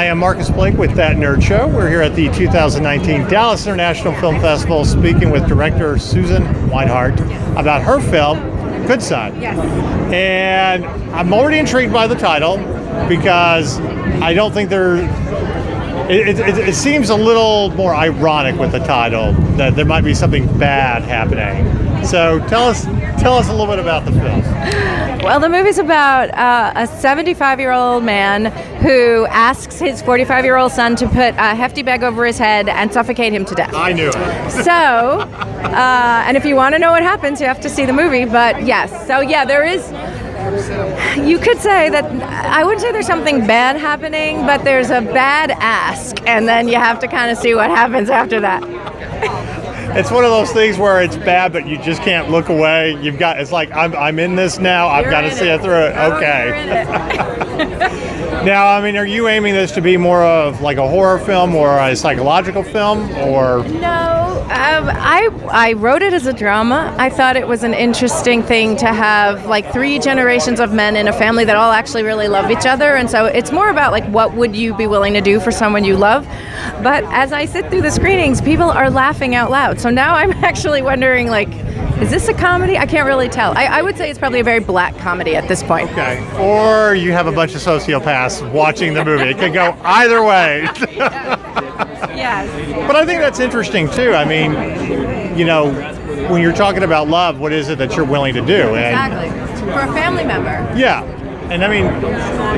I am Marcus Blake with That Nerd Show. We're here at the 2019 Dallas International Film Festival speaking with director Suzanne Weinert about her film, Good Son. Yes. And I'm already intrigued by the title because I don't think it seems a little more ironic with the title, that there might be something bad happening. So tell us a little bit about the film. Well, the movie's about a 75-year-old man who asks his 45-year-old son to put a hefty bag over his head and suffocate him to death. I knew it. So, and if you want to know what happens, you have to see the movie. But yes, so yeah, there is. You could say that, I wouldn't say there's something bad happening, but there's a bad ask, and then you have to kind of see what happens after that. It's one of those things where it's bad, but you just can't look away. It's like, I'm in this now. I've got to see it through it. Okay. Now, I mean, are you aiming this to be more of like a horror film or a psychological film, or? No, I wrote it as a drama. I thought it was an interesting thing to have like 3 generations of men in a family that all actually really love each other, and so it's more about like what would you be willing to do for someone you love. But as I sit through the screenings, people are laughing out loud. So now I'm actually wondering, like, is this a comedy? I can't really tell. I would say it's probably a very black comedy at this point. Okay. Or you have a bunch of sociopaths watching the movie. It could go either way. Yes. But I think that's interesting, too. I mean, you know, when you're talking about love, what is it that you're willing to do? Exactly. For a family member. Yeah. And I mean,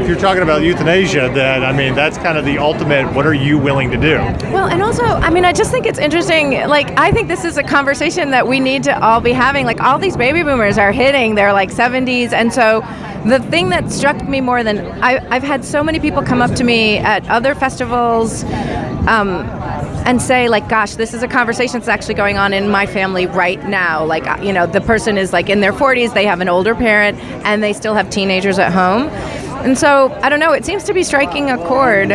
if you're talking about euthanasia, then, I mean, that's kind of the ultimate, what are you willing to do? Well, and also, I mean, I just think it's interesting. Like, I think this is a conversation that we need to all be having. Like, all these baby boomers are hitting their, like, 70s. And so the thing that struck me more than, I've had so many people come up to me at other festivals and say, like, gosh, this is a conversation that's actually going on in my family right now. Like, you know, the person is like in their 40s, they have an older parent, and they still have teenagers at home. And so, I don't know, it seems to be striking a chord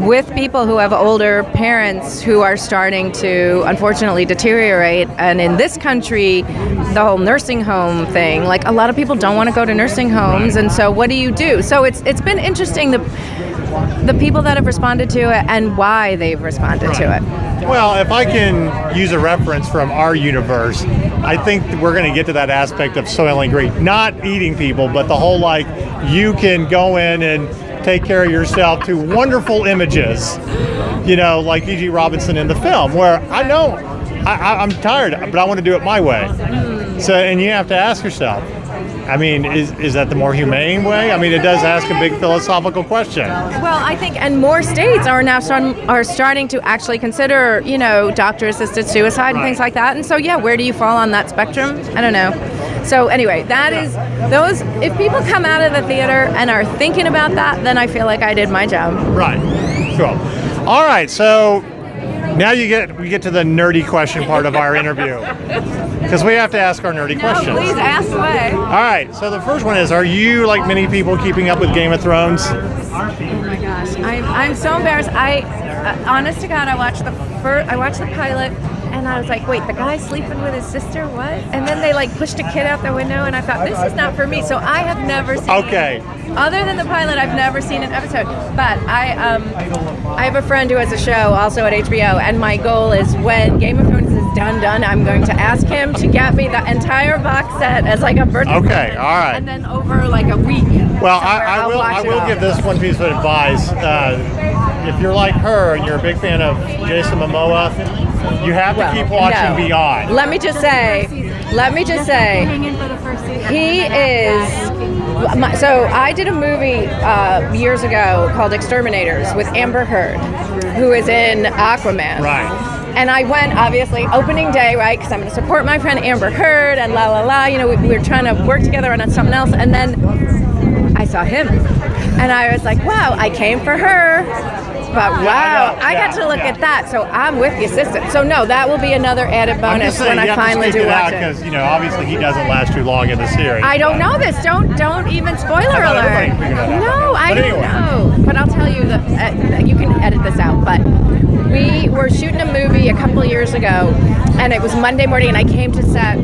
with people who have older parents who are starting to, unfortunately, deteriorate. And in this country, the whole nursing home thing, like, a lot of people don't want to go to nursing homes. And so what do you do? So it's been interesting, the people that have responded to it and why they've responded to it. Well, if I can use a reference from our universe, I think we're going to get to that aspect of Soylent Green. Not eating people, but the whole, like, you can go in and take care of yourself to wonderful images, you know, like E.G. Robinson in the film, where I know I'm tired, but I want to do it my way. So, and you have to ask yourself, I mean, is that the more humane way? I mean, it does ask a big philosophical question. Well, I think, and more states are now starting to actually consider, you know, doctor-assisted suicide and things like that. And so, yeah, where do you fall on that spectrum? I don't know. So anyway, that is those. If people come out of the theater and are thinking about that, then I feel like I did my job. Right. Cool. All right. So now we get to the nerdy question part of our interview. Because we have to ask our nerdy questions. Please ask away. All right, so the first one is, are you, like many people, keeping up with Game of Thrones? Oh my gosh, I'm so embarrassed. Honest to God, I watched the pilot, and I was like, wait, the guy's sleeping with his sister? What? And then they like pushed a kid out the window, and I thought, this is not for me. So I have never seen. Okay. Other than the pilot, I've never seen an episode. But I have a friend who has a show also at HBO, and my goal is when Game of Thrones is done, I'm going to ask him to get me the entire box set as like a birthday present. Okay, all right. And then over like a week. Well, I will give this one piece of advice. If you're like her and you're a big fan of Jason Momoa, you have to keep watching Beyond. Let me just say, he is. So I did a movie years ago called Exterminators with Amber Heard, who is in Aquaman. Right. And I went, obviously, opening day, right, because I'm going to support my friend Amber Heard and la la la. You know, we were trying to work together on something else. And then I saw him. And I was like, wow, I came for her. But wow, I got to look at that. So I'm with the assistant. So no, that will be another added bonus when I finally do watch it. Because, you know, obviously he doesn't last too long in the series. I don't know this. Don't even spoiler alert. No, I don't know. But I'll tell you that you can edit this out. But we were shooting a movie a couple years ago, and it was Monday morning, and I came to set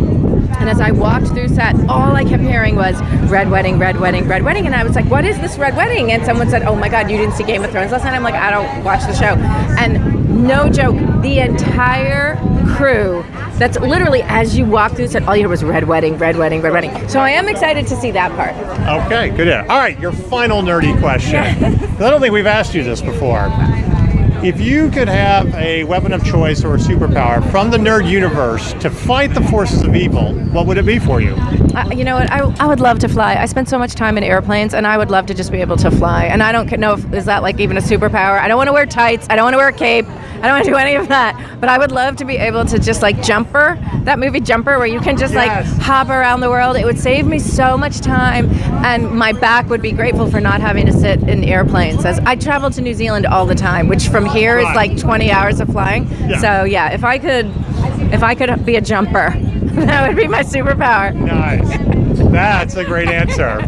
And as I walked through set, all I kept hearing was red wedding, red wedding, red wedding. And I was like, what is this red wedding? And someone said, oh my God, you didn't see Game of Thrones last night? I'm like, I don't watch the show. And no joke, the entire crew, that's literally as you walk through set, all you hear was red wedding, red wedding, red wedding. So I am excited to see that part. Okay, good. All right, your final nerdy question. I don't think we've asked you this before. If you could have a weapon of choice or a superpower from the nerd universe to fight the forces of evil, what would it be for you? You know what? I would love to fly. I spend so much time in airplanes, and I would love to just be able to fly. And I don't know if is that like even a superpower. I don't want to wear tights. I don't want to wear a cape. I don't want to do any of that. But I would love to be able to just like Jumper, that movie Jumper, where you can just like hop around the world. It would save me so much time, and my back would be grateful for not having to sit in airplanes. As I travel to New Zealand all the time, which from here is like 20 hours of flying. Yeah. So yeah, if I could be a jumper, that would be my superpower. Nice. That's a great answer.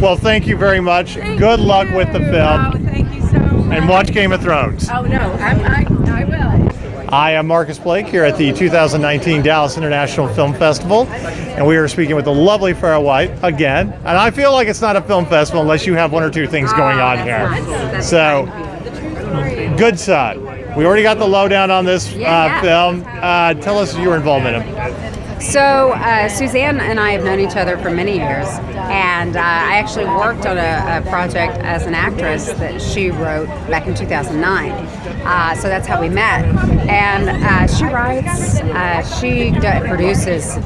Well, thank you very much. Good luck with the film. Oh, thank you so much. And watch Game of Thrones. Oh no, I will. I am Marcus Blake here at the 2019 Dallas International Film Festival, and we are speaking with the lovely Farah White again. And I feel like it's not a film festival unless you have one or two things going on here. So, good son. We already got the lowdown on this film. Tell us your involvement in it. So Suzanne and I have known each other for many years, and I actually worked on a project as an actress that she wrote back in 2009. So that's how we met. And she writes, she produces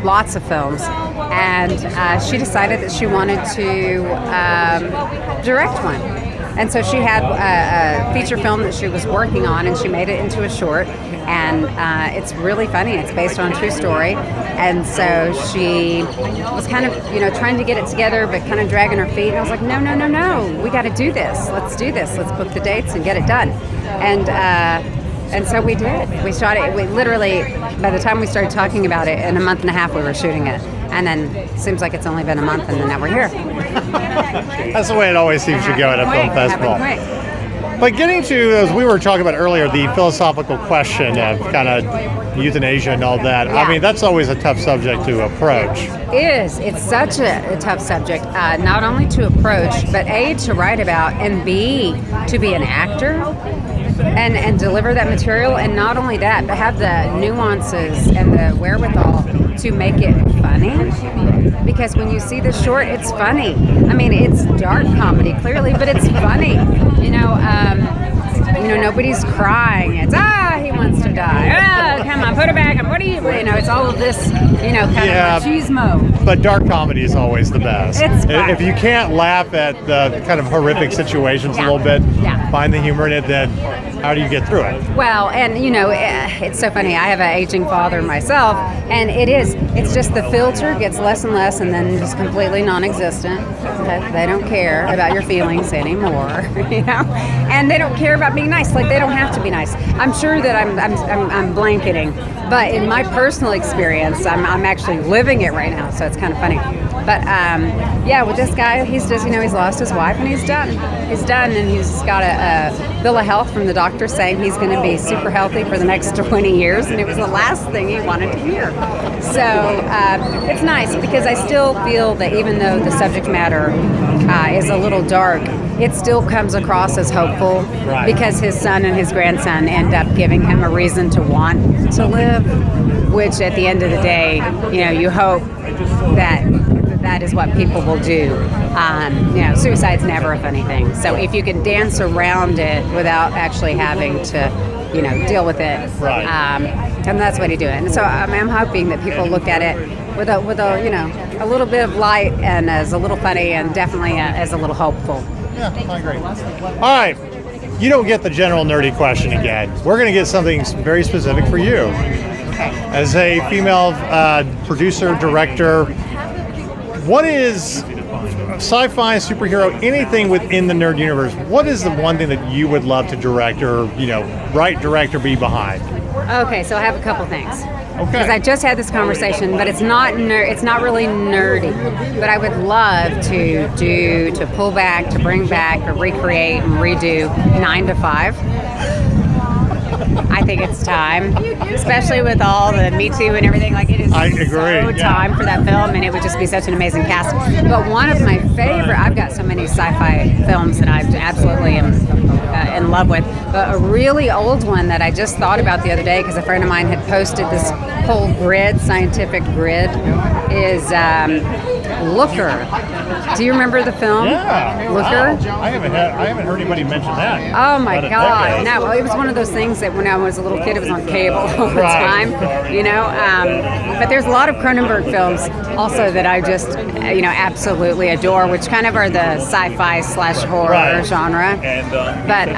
lots of films, and she decided that she wanted to direct one. And so she had a feature film that she was working on, and she made it into a short. And it's really funny. It's based on a true story. And so she was kind of, trying to get it together, but kind of dragging her feet. And I was like, no. We got to do this. Let's do this. Let's book the dates and get it done. And so we did. We shot it. We literally, by the time we started talking about it, in a month and a half we were shooting it. And then it seems like it's only been a month, and then now we're here. That's the way it always seems to go at a film festival. But getting to, as we were talking about earlier, the philosophical question of kind of euthanasia and all that, I mean, that's always a tough subject to approach. It is. It's such a tough subject, not only to approach, but A, to write about, and B, to be an actor and deliver that material. And not only that, but have the nuances and the wherewithal to make it funny. Because when you see the short, it's funny. I mean, it's dark comedy, clearly, but it's funny. Nobody's crying. It's, he wants to die. Come on, put it back. What do you, it's all of this, kind of machismo. But dark comedy is always the best. It's fun. If you can't laugh at the kind of horrific situations a little bit, find the humor in it, then how do you get through it? Well, and it's so funny. I have an aging father myself, and it's just the filter gets less and less, and then just completely non-existent. They don't care about your feelings anymore, and they don't care about being nice. Like, they don't have to be nice. I'm sure that I'm blanketing, but in my personal experience, I'm actually living it right now, so it's kind of funny. But with this guy, he's just he's lost his wife, and he's done, and he's got a bill of health from the doctor saying he's going to be super healthy for the next 20 years, and it was the last thing he wanted to hear. So it's nice, because I still feel that even though the subject matter is a little dark, it still comes across as hopeful, because his son and his grandson end up giving him a reason to want to live, which at the end of the day, you hope that is what people will do. Suicide's never a funny thing. So if you can dance around it without actually having to, deal with it, and that's what he do. And so I'm hoping that people look at it with a a little bit of light, and as a little funny, and definitely as a little hopeful. Yeah, I agree. All right, you don't get the general nerdy question again. We're going to get something very specific for you. As a female producer, director, what is sci-fi, superhero, anything within the nerd universe, what is the one thing that you would love to direct, or, write, direct, or be behind? Okay, so I have a couple things. Okay. Because I just had this conversation, but it's not really nerdy. But I would love to pull back, to bring back, or recreate and redo 9 to 5. I think it's time, especially with all the Me Too and everything. Like, it is I agree, so yeah. time for that film, and it would just be such an amazing cast. But one of my favorite, I've got so many sci-fi films that I absolutely am in love with, but a really old one that I just thought about the other day because a friend of mine had posted this whole grid, scientific grid, is Looker. Do you remember the film? Yeah. Looker? Wow. I haven't heard anybody mention that. Oh my About a God! decade. No, well, it was one of those things that when I was a little kid, it was on cable all the Right. time. You know, but there's a lot of Cronenberg films also that I just, absolutely adore, which kind of are the sci-fi / horror Right. genre. But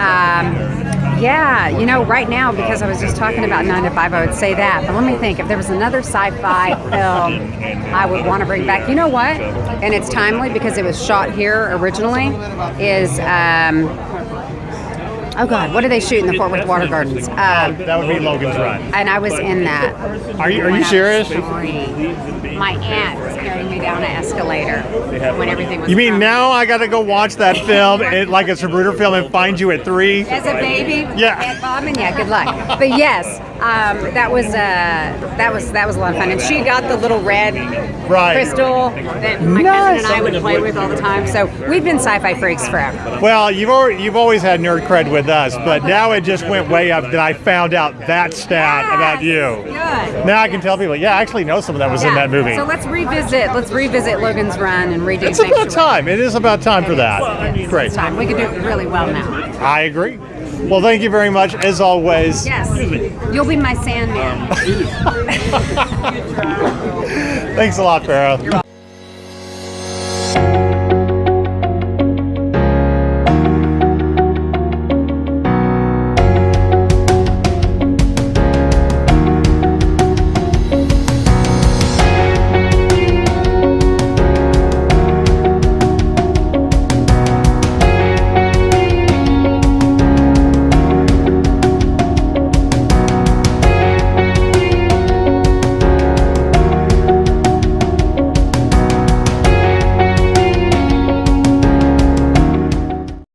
right now, because I was just talking about 9 to 5, I would say that. But let me think. If there was another sci-fi film I would want to bring back, you know what? And it's timely because it was shot here originally. Is oh God, what do they shoot in the Fort Worth Water Gardens? That would be Logan's Run. And I was in that. Are you when I was serious? 3. My aunt was carrying me down an escalator when everything was. You mean crumbling. now I got to go watch that film, like it's a Bruder film, and find you at 3? As a baby, Yeah. head bobbing, yeah, good luck. But yes, that was a lot of fun, and she got the little red Right. crystal that my cousin and I would play with all the time. So we've been sci-fi freaks forever. Well, you've always had nerd cred with us, but now it just went way up that I found out that stat about you. Good. Now I can tell people, yeah, I actually know someone that was in that movie. So let's revisit Logan's Run and redo. It's about Sanctuary. time. It is about time for that. Great. It's time. We could do it really well now. I agree. Well, thank you very much, as always. Yes, you'll be my Sandman. Thanks a lot, Farah.